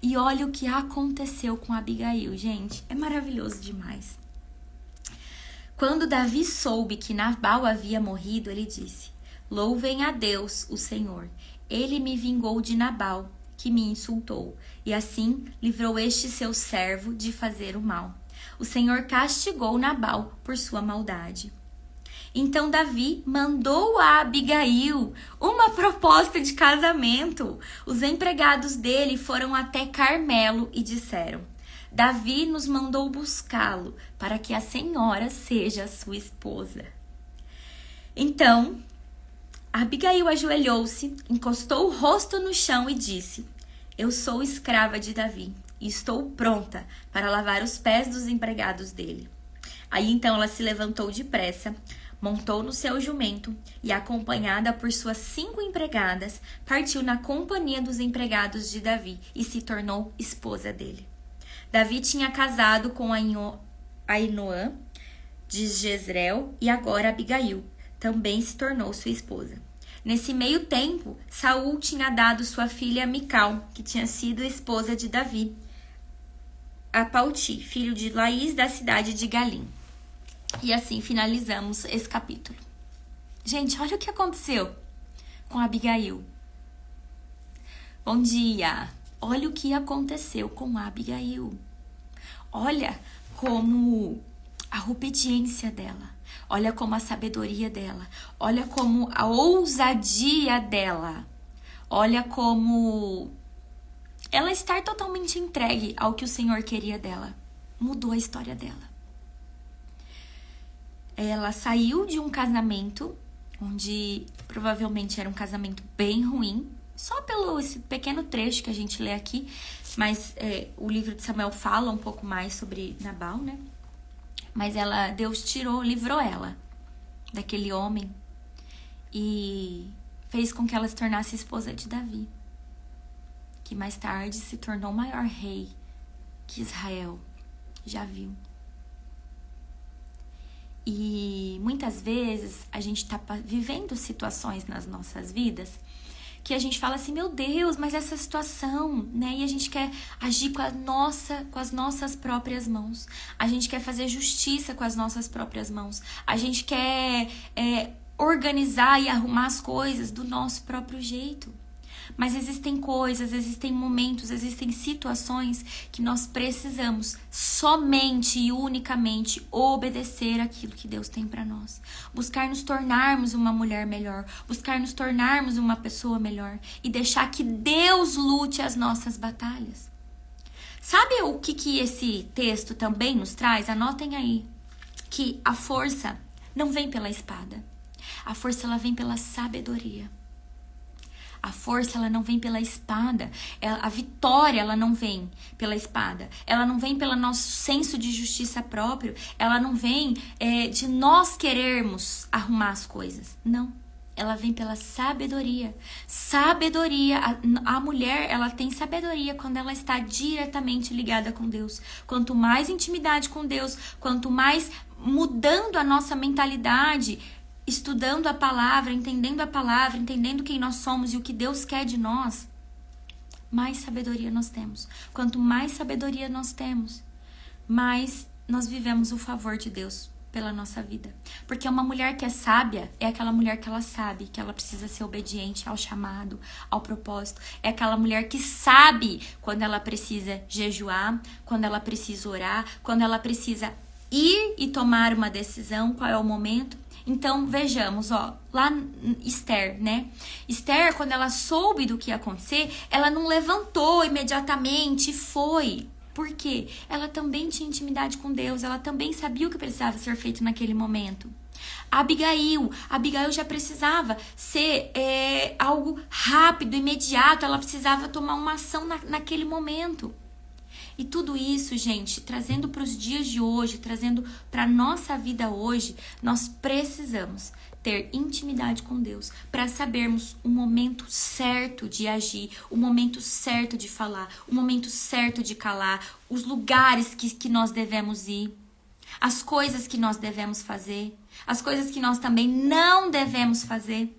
E olha o que aconteceu com Abigail, gente. É maravilhoso demais. Quando Davi soube que Nabal havia morrido, ele disse: "Louvem a Deus, o Senhor. Ele me vingou de Nabal, que me insultou, e assim livrou este seu servo de fazer o mal. O Senhor castigou Nabal por sua maldade." Então Davi mandou a Abigail uma proposta de casamento. Os empregados dele foram até Carmelo e disseram: "Davi nos mandou buscá-lo para que a senhora seja sua esposa." Então Abigail ajoelhou-se, encostou o rosto no chão e disse: "Eu sou escrava de Davi e estou pronta para lavar os pés dos empregados dele." Aí então ela se levantou depressa, montou no seu jumento e, acompanhada por suas 5 empregadas, partiu na companhia dos empregados de Davi e se tornou esposa dele. Davi tinha casado com Ainoã de Jezreel e agora Abigail também se tornou sua esposa. Nesse meio tempo, Saul tinha dado sua filha Mical, que tinha sido esposa de Davi, a Palti, filho de Laís, da cidade de Galim. E assim finalizamos esse capítulo. Gente, olha o que aconteceu com Abigail. Bom dia! Olha o que aconteceu com Abigail. Olha como a obediência dela. Olha como a sabedoria dela. Olha como a ousadia dela. Olha como ela estar totalmente entregue ao que o Senhor queria dela, mudou a história dela. Ela saiu de um casamento onde provavelmente era um casamento bem ruim, só pelo esse pequeno trecho que a gente lê aqui, mas o livro de Samuel fala um pouco mais sobre Nabal, né? Mas Deus livrou ela daquele homem e fez com que ela se tornasse esposa de Davi, que mais tarde se tornou o maior rei que Israel já viu. E muitas vezes a gente está vivendo situações nas nossas vidas que a gente fala assim, meu Deus, mas essa situação, né? E a gente quer agir com as nossas próprias mãos. A gente quer fazer justiça com as nossas próprias mãos. A gente quer organizar e arrumar as coisas do nosso próprio jeito. Mas existem coisas, existem momentos, existem situações que nós precisamos somente e unicamente obedecer aquilo que Deus tem para nós. Buscar nos tornarmos uma mulher melhor, buscar nos tornarmos uma pessoa melhor e deixar que Deus lute as nossas batalhas. Sabe o que esse texto também nos traz? Anotem aí que a força não vem pela espada. A força ela vem pela sabedoria. A força, ela não vem pela espada. A vitória, ela não vem pela espada. Ela não vem pelo nosso senso de justiça próprio. Ela não vem de nós querermos arrumar as coisas. Não. Ela vem pela sabedoria. Sabedoria. A mulher, ela tem sabedoria quando ela está diretamente ligada com Deus. Quanto mais intimidade com Deus, quanto mais mudando a nossa mentalidade, estudando a palavra, entendendo quem nós somos e o que Deus quer de nós, mais sabedoria nós temos. Quanto mais sabedoria nós temos, mais nós vivemos o favor de Deus pela nossa vida. Porque uma mulher que é sábia é aquela mulher que ela sabe que ela precisa ser obediente ao chamado, ao propósito. É aquela mulher que sabe quando ela precisa jejuar, quando ela precisa orar, quando ela precisa ir e tomar uma decisão, qual é o momento. Então, vejamos, lá Esther, né? Esther, quando ela soube do que ia acontecer, ela não levantou imediatamente e foi. Por quê? Ela também tinha intimidade com Deus, ela também sabia o que precisava ser feito naquele momento. Abigail já precisava ser algo rápido, imediato, ela precisava tomar uma ação naquele momento. E tudo isso, gente, trazendo para os dias de hoje, trazendo para a nossa vida hoje, nós precisamos ter intimidade com Deus para sabermos o momento certo de agir, o momento certo de falar, o momento certo de calar, os lugares que nós devemos ir, as coisas que nós devemos fazer, as coisas que nós também não devemos fazer.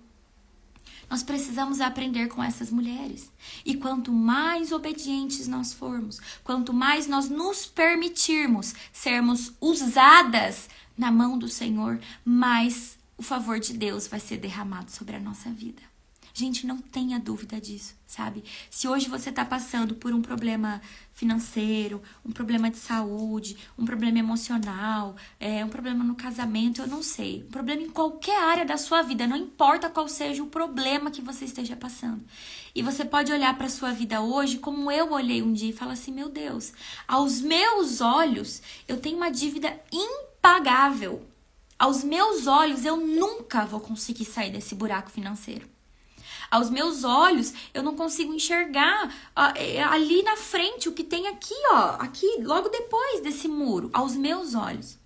Nós precisamos aprender com essas mulheres. E quanto mais obedientes nós formos, quanto mais nós nos permitirmos sermos usadas na mão do Senhor, mais o favor de Deus vai ser derramado sobre a nossa vida. Gente, não tenha dúvida disso, sabe? Se hoje você está passando por um problema financeiro, um problema de saúde, um problema emocional, um problema no casamento, eu não sei. Um problema em qualquer área da sua vida, não importa qual seja o problema que você esteja passando. E você pode olhar para a sua vida hoje como eu olhei um dia e falar assim, meu Deus, aos meus olhos eu tenho uma dívida impagável. Aos meus olhos eu nunca vou conseguir sair desse buraco financeiro. Aos meus olhos, eu não consigo enxergar ali na frente o que tem aqui, aqui, logo depois desse muro, aos meus olhos.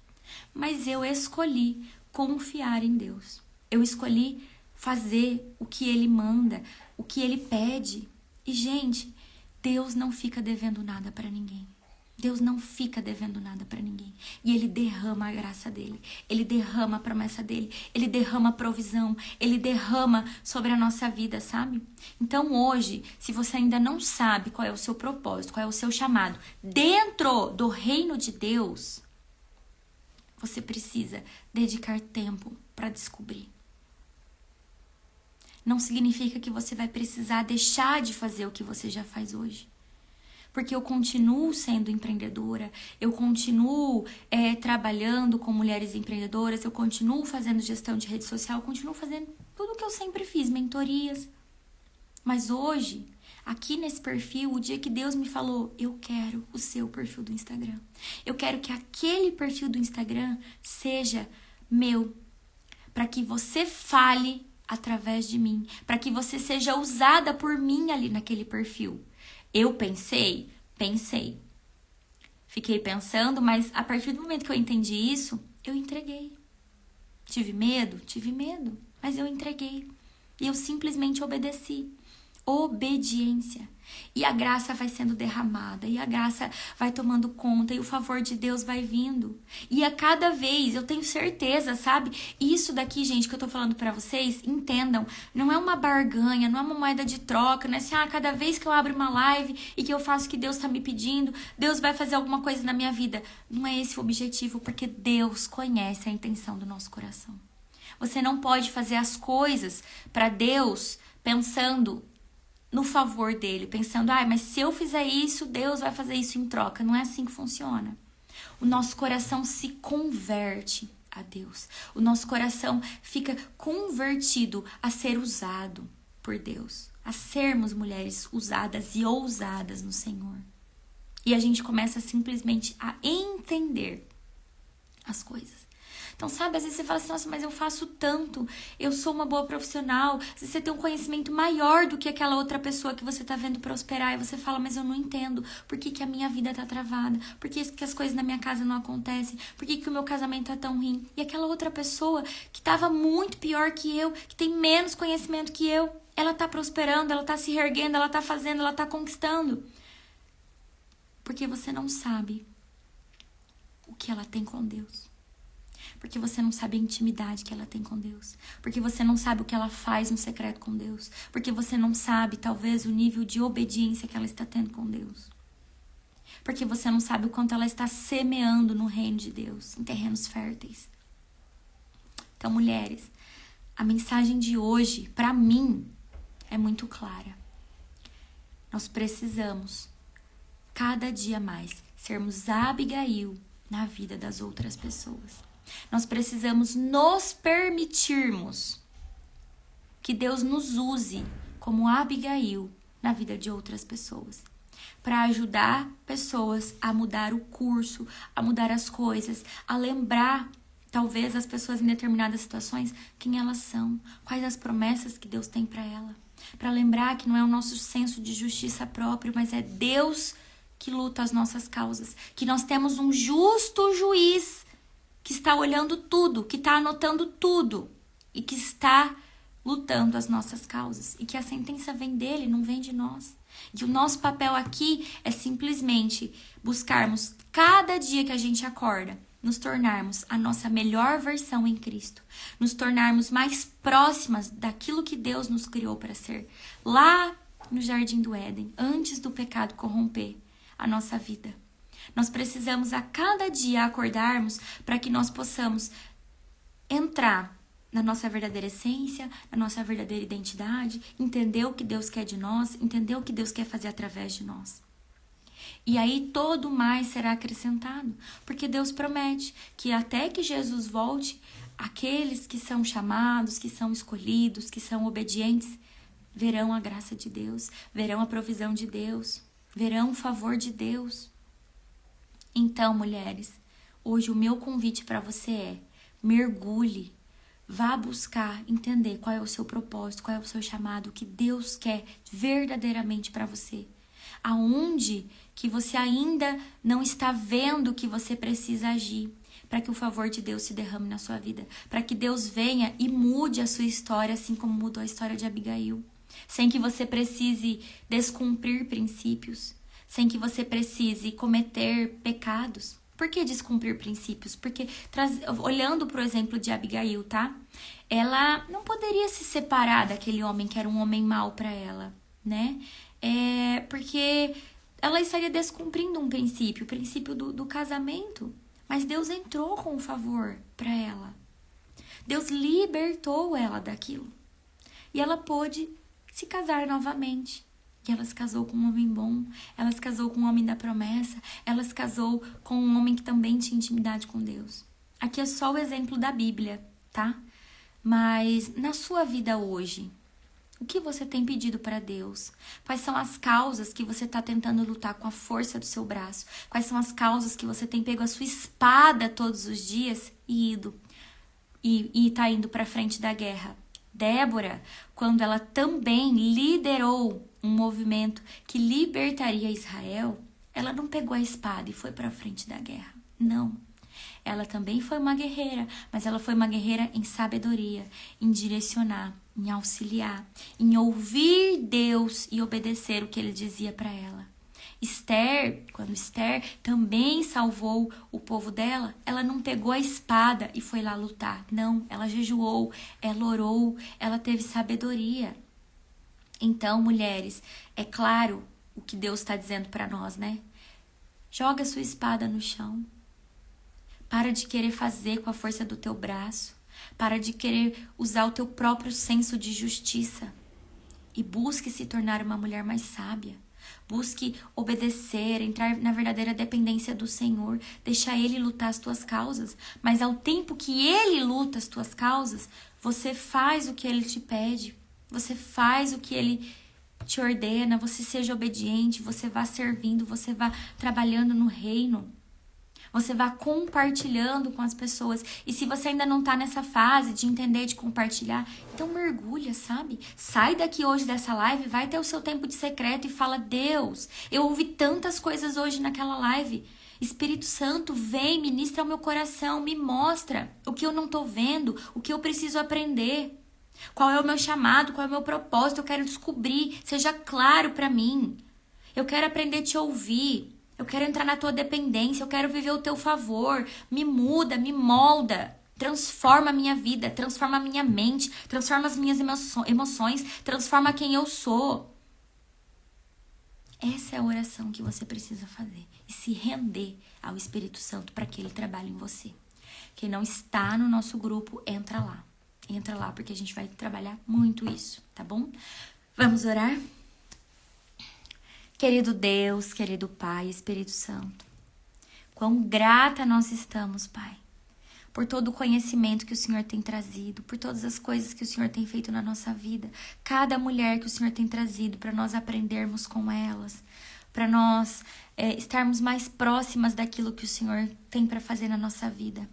Mas eu escolhi confiar em Deus. Eu escolhi fazer o que Ele manda, o que Ele pede. E, gente, Deus não fica devendo nada para ninguém. Deus não fica devendo nada para ninguém. E Ele derrama a graça dEle. Ele derrama a promessa dEle. Ele derrama a provisão. Ele derrama sobre a nossa vida, sabe? Então hoje, se você ainda não sabe qual é o seu propósito, qual é o seu chamado, dentro do reino de Deus, você precisa dedicar tempo para descobrir. Não significa que você vai precisar deixar de fazer o que você já faz hoje. Porque eu continuo sendo empreendedora, eu continuo trabalhando com mulheres empreendedoras, eu continuo fazendo gestão de rede social, eu continuo fazendo tudo o que eu sempre fiz, mentorias. Mas hoje, aqui nesse perfil, o dia que Deus me falou, eu quero o seu perfil do Instagram. Eu quero que aquele perfil do Instagram seja meu, para que você fale através de mim, para que você seja usada por mim ali naquele perfil. Eu pensei. Fiquei pensando, mas a partir do momento que eu entendi isso, eu entreguei. Tive medo, mas eu entreguei. E eu simplesmente obedeci. Obediência. E a graça vai sendo derramada, e a graça vai tomando conta, e o favor de Deus vai vindo. E a cada vez, eu tenho certeza, sabe? Isso daqui, gente, que eu tô falando pra vocês, entendam, não é uma barganha, não é uma moeda de troca, não é assim, cada vez que eu abro uma live e que eu faço o que Deus tá me pedindo, Deus vai fazer alguma coisa na minha vida. Não é esse o objetivo, porque Deus conhece a intenção do nosso coração. Você não pode fazer as coisas pra Deus pensando no favor dele, pensando, mas se eu fizer isso, Deus vai fazer isso em troca. Não é assim que funciona. O nosso coração se converte a Deus. O nosso coração fica convertido a ser usado por Deus. A sermos mulheres usadas e ousadas no Senhor. E a gente começa simplesmente a entender as coisas. Então, sabe, às vezes você fala assim, nossa, mas eu faço tanto, eu sou uma boa profissional, às vezes você tem um conhecimento maior do que aquela outra pessoa que você tá vendo prosperar, e você fala, mas eu não entendo, por que que a minha vida tá travada, por que as coisas na minha casa não acontecem, por que que o meu casamento é tão ruim, e aquela outra pessoa que tava muito pior que eu, que tem menos conhecimento que eu, ela tá prosperando, ela tá se reerguendo, ela tá fazendo, ela tá conquistando, porque você não sabe o que ela tem com Deus. Porque você não sabe a intimidade que ela tem com Deus. Porque você não sabe o que ela faz no secreto com Deus. Porque você não sabe, talvez, o nível de obediência que ela está tendo com Deus. Porque você não sabe o quanto ela está semeando no reino de Deus, em terrenos férteis. Então, mulheres, a mensagem de hoje, para mim, é muito clara. Nós precisamos, cada dia mais, sermos Abigail na vida das outras pessoas. Nós precisamos nos permitirmos que Deus nos use como Abigail na vida de outras pessoas. Para ajudar pessoas a mudar o curso, a mudar as coisas, a lembrar, talvez, as pessoas em determinadas situações, quem elas são, quais as promessas que Deus tem para ela. Para lembrar que não é o nosso senso de justiça próprio, mas é Deus que luta as nossas causas. Que nós temos um justo juiz que está olhando tudo, que está anotando tudo e que está lutando as nossas causas. E que a sentença vem dele, não vem de nós. E o nosso papel aqui é simplesmente buscarmos, cada dia que a gente acorda, nos tornarmos a nossa melhor versão em Cristo. Nos tornarmos mais próximas daquilo que Deus nos criou para ser. Lá no Jardim do Éden, antes do pecado corromper a nossa vida. Nós precisamos a cada dia acordarmos para que nós possamos entrar na nossa verdadeira essência, na nossa verdadeira identidade, entender o que Deus quer de nós, entender o que Deus quer fazer através de nós. E aí todo mais será acrescentado, porque Deus promete que até que Jesus volte, aqueles que são chamados, que são escolhidos, que são obedientes, verão a graça de Deus, verão a provisão de Deus, verão o favor de Deus. Então, mulheres, hoje o meu convite para você é: mergulhe, vá buscar entender qual é o seu propósito, qual é o seu chamado, o que Deus quer verdadeiramente para você. Aonde que você ainda não está vendo que você precisa agir, para que o favor de Deus se derrame na sua vida, para que Deus venha e mude a sua história, assim como mudou a história de Abigail, sem que você precise descumprir princípios, sem que você precise cometer pecados. Por que descumprir princípios? Porque, olhando para o exemplo de Abigail, tá? Ela não poderia se separar daquele homem que era um homem mau para ela, né? Porque ela estaria descumprindo um princípio, o princípio do casamento. Mas Deus entrou com favor para ela. Deus libertou ela daquilo. E ela pôde se casar novamente. E ela se casou com um homem bom, ela se casou com um homem da promessa, ela se casou com um homem que também tinha intimidade com Deus. Aqui é só o exemplo da Bíblia, tá? Mas na sua vida hoje, O que você tem pedido para Deus? Quais são as causas que você está tentando lutar com a força do seu braço? Quais são as causas que você tem pego a sua espada todos os dias e tá indo para frente da guerra? Débora, quando ela também liderou um movimento que libertaria Israel, ela não pegou a espada e foi para frente da guerra. Não. Ela também foi uma guerreira, mas ela foi uma guerreira em sabedoria, em direcionar, em auxiliar, em ouvir Deus e obedecer o que ele dizia para ela. Esther, quando Esther também salvou o povo dela, ela não pegou a espada e foi lá lutar. Não, ela jejuou, ela orou, ela teve sabedoria. Então, mulheres, é claro o que Deus está dizendo para nós, né? Joga sua espada no chão. Para de querer fazer com a força do teu braço. Para de querer usar o teu próprio senso de justiça. E busque se tornar uma mulher mais sábia. Busque obedecer, entrar na verdadeira dependência do Senhor. Deixa Ele lutar as tuas causas. Mas ao tempo que Ele luta as tuas causas, você faz o que Ele te pede. Você faz o que Ele te ordena. Você seja obediente, você vá servindo, você vá trabalhando no reino. Você vai compartilhando com as pessoas. E se você ainda não tá nessa fase de entender, de compartilhar, então mergulha, sabe? Sai daqui hoje dessa live, vai ter o seu tempo de secreto e fala: Deus, eu ouvi tantas coisas hoje naquela live. Espírito Santo, vem, ministra ao meu coração, me mostra o que eu não tô vendo, o que eu preciso aprender. Qual é o meu chamado, qual é o meu propósito, eu quero descobrir, seja claro pra mim. Eu quero aprender a te ouvir. Eu quero entrar na tua dependência, eu quero viver o teu favor. Me muda, me molda. Transforma a minha vida, transforma a minha mente, transforma as minhas emoções, transforma quem eu sou. Essa é a oração que você precisa fazer. E se render ao Espírito Santo para que ele trabalhe em você. Quem não está no nosso grupo, entra lá. Entra lá, porque a gente vai trabalhar muito isso, tá bom? Vamos orar? Querido Deus, querido Pai, Espírito Santo, quão grata nós estamos, Pai, por todo o conhecimento que o Senhor tem trazido, por todas as coisas que o Senhor tem feito na nossa vida, cada mulher que o Senhor tem trazido para nós aprendermos com elas, para nós estarmos mais próximas daquilo que o Senhor tem para fazer na nossa vida.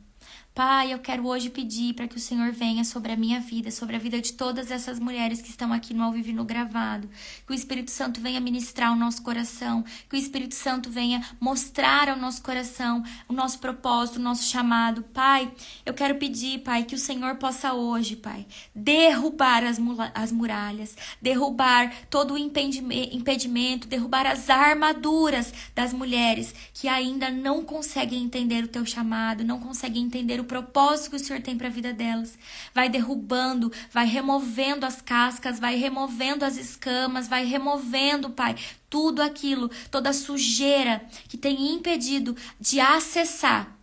Pai, eu quero hoje pedir para que o Senhor venha sobre a minha vida, sobre a vida de todas essas mulheres que estão aqui no ao vivo e no gravado. Que o Espírito Santo venha ministrar o nosso coração, que o Espírito Santo venha mostrar ao nosso coração o nosso propósito, o nosso chamado. Pai, eu quero pedir, Pai, que o Senhor possa hoje, Pai, derrubar as muralhas, derrubar todo o impedimento, derrubar as armaduras das mulheres que ainda não conseguem entender o teu chamado, não conseguem entender o propósito que o Senhor tem para a vida delas. Vai derrubando, vai removendo as cascas, vai removendo as escamas, vai removendo, Pai, tudo aquilo, toda a sujeira que tem impedido de acessar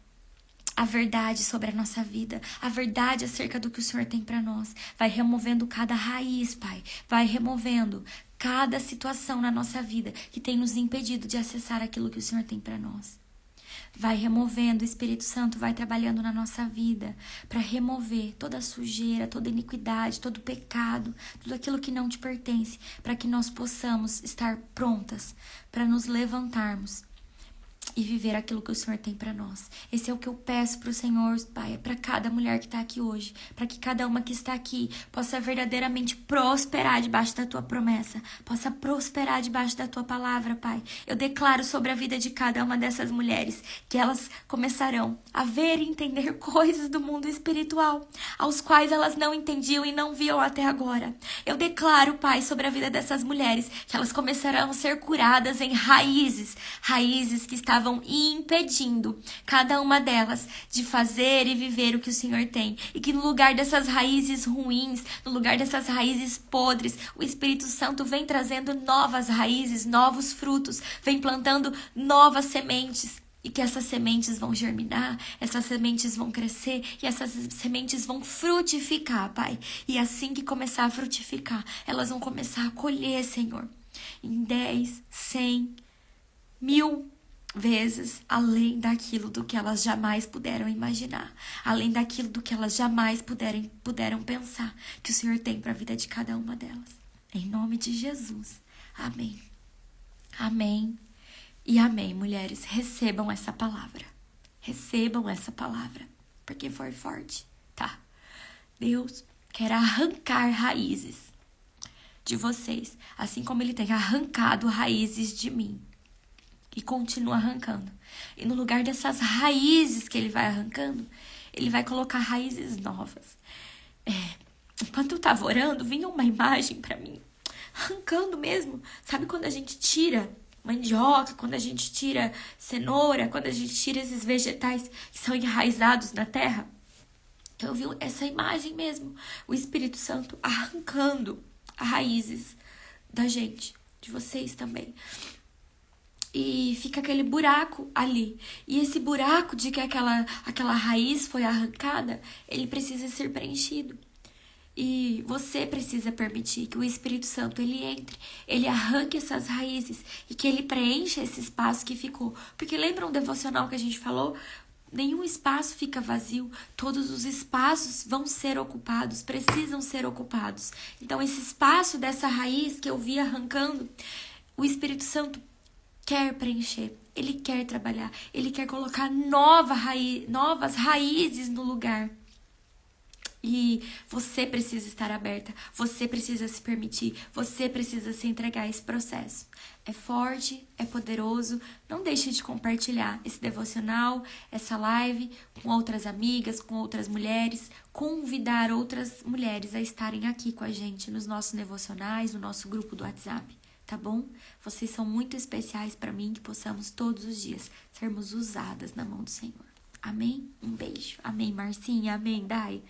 a verdade sobre a nossa vida, a verdade acerca do que o Senhor tem para nós. Vai removendo cada raiz, Pai, vai removendo cada situação na nossa vida que tem nos impedido de acessar aquilo que o Senhor tem para nós. Vai removendo, o Espírito Santo vai trabalhando na nossa vida para remover toda a sujeira, toda a iniquidade, todo o pecado, tudo aquilo que não te pertence, para que nós possamos estar prontas para nos levantarmos e viver aquilo que o Senhor tem para nós. Esse é o que eu peço para o Senhor, Pai, para cada mulher que está aqui hoje, para que cada uma que está aqui possa verdadeiramente prosperar debaixo da tua promessa, possa prosperar debaixo da tua palavra, Pai. Eu declaro sobre a vida de cada uma dessas mulheres que elas começarão a ver e entender coisas do mundo espiritual, aos quais elas não entendiam e não viam até agora. Eu declaro, Pai, sobre a vida dessas mulheres que elas começarão a ser curadas em raízes que estavam impedindo cada uma delas de fazer e viver o que o Senhor tem. E que no lugar dessas raízes ruins, no lugar dessas raízes podres, o Espírito Santo vem trazendo novas raízes, novos frutos, vem plantando novas sementes. E que essas sementes vão germinar, essas sementes vão crescer e essas sementes vão frutificar, Pai. E assim que começar a frutificar, elas vão começar a colher, Senhor, em 10, 100, 1000 vezes além daquilo do que elas jamais puderam imaginar, além daquilo do que elas jamais puderam pensar que o Senhor tem para a vida de cada uma delas. Em nome de Jesus. Amém. Amém. E amém, mulheres. Recebam essa palavra. Recebam essa palavra. Porque foi forte, tá? Deus quer arrancar raízes de vocês, assim como Ele tem arrancado raízes de mim. E continua arrancando. E no lugar dessas raízes que Ele vai arrancando, Ele vai colocar raízes novas. Enquanto eu tava orando, vinha uma imagem pra mim, arrancando mesmo. Sabe quando a gente tira mandioca, quando a gente tira cenoura, quando a gente tira esses vegetais que são enraizados na terra? Então eu vi essa imagem mesmo, o Espírito Santo arrancando as raízes da gente, de vocês também. E fica aquele buraco ali. E esse buraco de que aquela raiz foi arrancada, ele precisa ser preenchido. E você precisa permitir que o Espírito Santo, ele entre, ele arranque essas raízes e que ele preencha esse espaço que ficou. Porque lembra um devocional que a gente falou? Nenhum espaço fica vazio, todos os espaços vão ser ocupados, precisam ser ocupados. Então esse espaço dessa raiz que eu vi arrancando, o Espírito Santo quer preencher, ele quer trabalhar, ele quer colocar novas raízes no lugar. E você precisa estar aberta, você precisa se permitir, você precisa se entregar a esse processo. É forte, é poderoso. Não deixe de compartilhar esse devocional, essa live com outras amigas, com outras mulheres. Convidar outras mulheres a estarem aqui com a gente nos nossos devocionais, no nosso grupo do WhatsApp, tá bom? Vocês são muito especiais para mim, que possamos todos os dias sermos usadas na mão do Senhor. Amém? Um beijo. Amém, Marcinha. Amém, Dai.